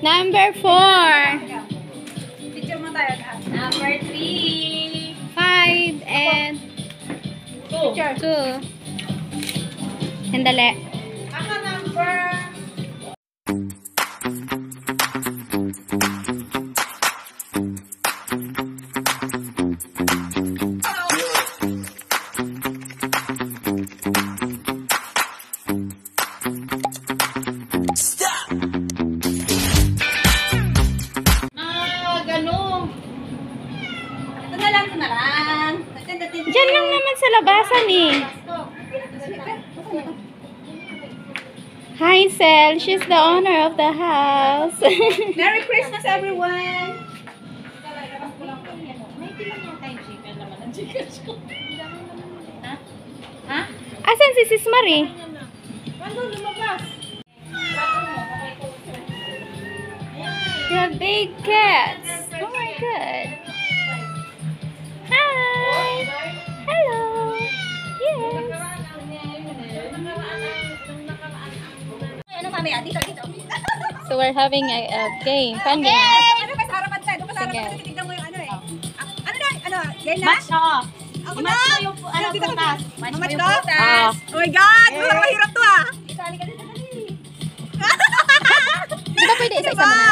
Number 4. Picture mo tayo. Number 3. 5 and 2. Sandali. Ako number... Diyan lang naman sa labasan eh. Hi, Sel. She's the owner of the house. Merry Christmas, everyone! Ha? Asan si Sis Marie? You have big cats. Oh my god. Hi. Hello. Yes. Ano mamaya? Dito. So we're having a game. Fun game. Ano ba sa harapan tayo? Doon pa sa harapan tayo. Titignan mo yung ano eh. Ano na? Ano? Yan na? Match, oo. Ako Match na? mo yung putas. Match mo yung putas. Oh my God! Parang mahirap to ah. Di ba pwede isa-isa mo na?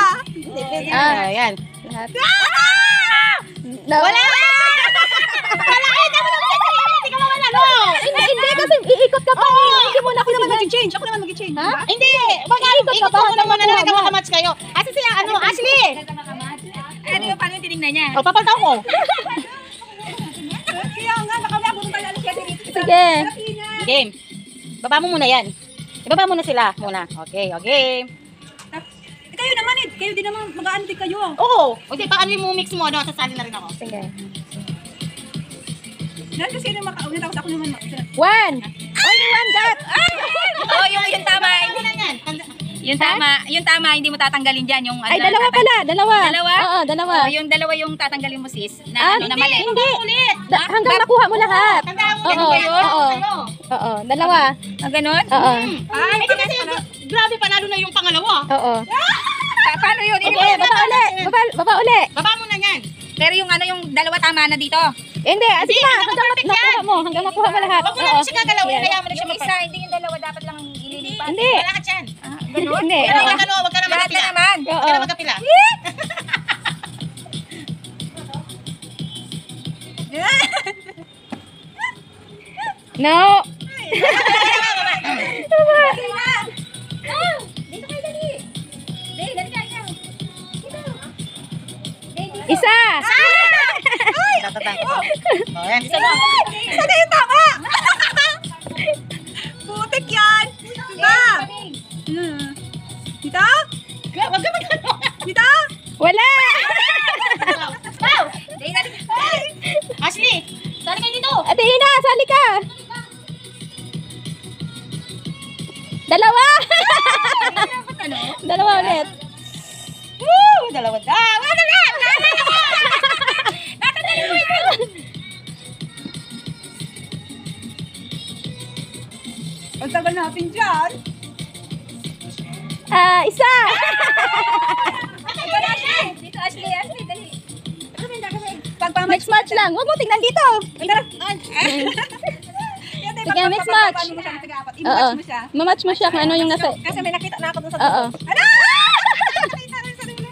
Ayan. Lahat. No. Wala! Hindi kasi iikot ka pa. Hindi mo na Ako naman mag-change. Ha? Hindi! Ikot ko naman na lang makamatch kayo. Asa siya, Ashley? Ano yung paano yung tinignan niya? O, papaltaw ko. Kaya nga, baka may abunong tayo alas dito. Sige. Game. Baba mo muna yan. Ibaba muna sila muna. Okay. Kayo naman eh. Kayo din naman mag-ano din kayo. Oo. Okay, paano yung mix mo? Ano? Sasali na rin ako. Sige. Dahil kasi yung makauna tapos ako naman. One. Only one got. Oo, yung tama. Hindi na yan. Yung tama, hindi mo tatanggalin dyan. Yung, Ay, dalawa pala. Dalawa? Oo, dalawa. Oh, yung dalawa yung tatanggalin mo sis. Na, na mali. Hindi. Ulit. Hanggang makuha mo lahat. Oo. Oo. Dalawa. Ganon? Oo. Ay, Kasi grabe, panalo na yung pangalawa. Oo. paano yun? Okay, baba uli. Baba uli. Baba mo na yan. Pero yung ano, yung dalawa tama na dito. Hindi, sige na. Hanggang makuha mo lahat. Huwag mo na siya gagalawin. Kaya mo na siya Yung isa, hindi yung dalawa dapat lang ililipat. Hindi. Wala ka dyan. Hindi. Huwag ka na Lahat magkapila. na naman. Huwag ka na magkapila. No. Dito kayo dali. Dali kayo. Isa. Tatatang. O, yan. Isa mo. Isa na yung tama. Putik yan. Diba? Dito? Huwag ka magkano. Dito? Wala. Wow! Ashley, sali kayo dito. Ate Ina, sali ka. Dalawa. Dalawa ulit. Woo! Dalawa. Wala na! Ang tagal natin dyan. Isa. Dito, Ashley, dali. Mix match lang. Huwag mo tingnan dito. Sige, mix match. Oo. I-match mo siya. Mamatch mo siya kung ano yung nasa... Kasi may nakita na ako dun sa Oo. Ano? Nakita rin sa dulo.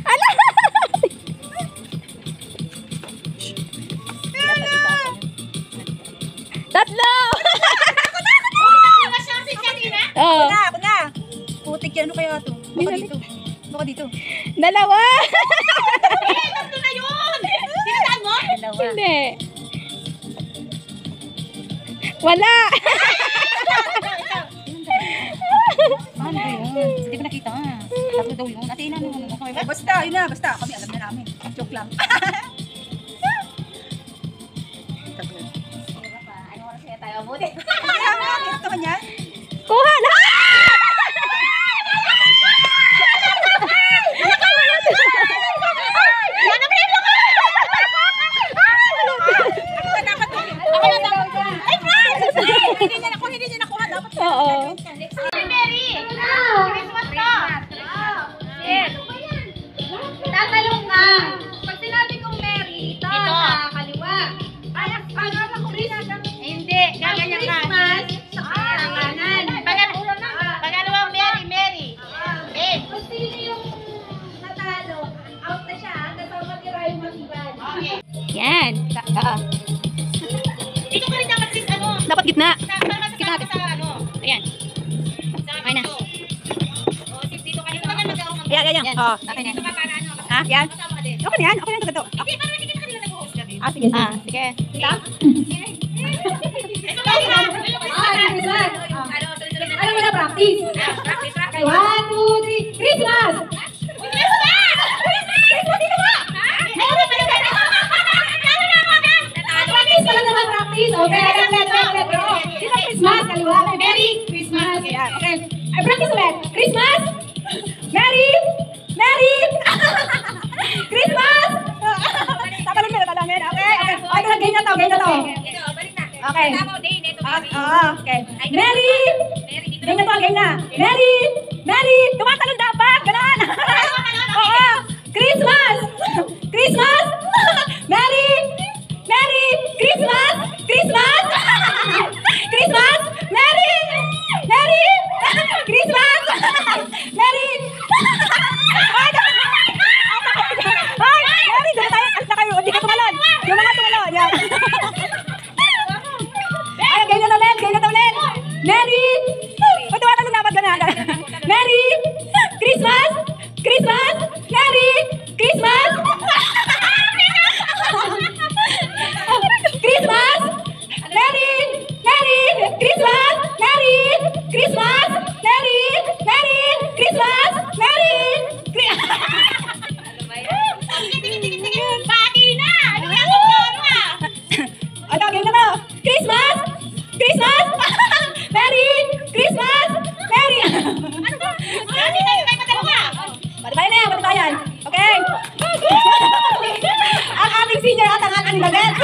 Ala! Tatlo! Oo. Ako na. Putik yan. Ano kaya ito? Baka dito. Baka dito. Dalawa! Tatlo na yun! Pinataan mo? Dalawa. Hindi. Wala! Ano ba yun? Hindi ko nakita. Tatlo daw yun. Ate, ina, ano ba? Basta, yun na. Basta. Kami alam na namin. Joke lang. Ano oras kaya tayo abuti? Kaya mo, ito ka niyan. Kuha na! Hindi niya nakuha. Dapat Oo. Mary! Christmas ka! Dito ka rin dapat sis, ano? Dapat gitna. Kita natin sa ano. Ayan. Okay na. O, sis, dito ka rin. Ito ka mag-aawang. Yan, yan, yan. Oh. Okay na. Ito ka para ano. Ha? Yan. Kasama ka din. Okay na yan. Okay na ito. Ito. Hindi, parang hindi ka kanila nag-host ka din. Ah, sige. Ah, sige. Ito ka rin. Ano, sunod-sunod na. Ano mo na practice? Practice, practice. 1, 2, 3, Christmas! Practice pala naman, practice. Okay, ulit. Dito Christmas, kaliwa. Merry Christmas. Okay. Ay, practice ulit. Christmas! Merry! Merry! Christmas! Tatalon mo, tatalon. Okay, okay. Okay, ganyan na to, ganyan na to. Ito, balik na. Okay. Tama, Dane. Ito, baby. Okay. Merry! Mary, dito Ganyan to, ganyan na. Merry! Merry! Tumatalon dapat. Ganon. Oo! Christmas! Christmas! Merry! Merry! Christmas! Christmas! Christmas! Merry! Merry! Christmas! Merry! Ay, Mary, dito tayo. Alis na kayo. Hindi ka tumalon. Yung mga tumalon. Yan. Ay, ganyan na ulit. Ganyan na ulit. Merry! Ay, tumatalon dapat. Ganon. Merry! Christmas! Christmas! Merry! Christmas! Christmas! Merry! Merry! Christmas! Merry! Christmas! Merry! Merry! Christmas! Merry! Pati na! Ano yan? Ano ah? Ay, ganyan na to. Christmas! Christmas! Merry! Christmas! Merry! Pati tayo tayo madalawa. Pati na yan. Pati tayo yan. Okay. Ang ating senior at ang ating dagat.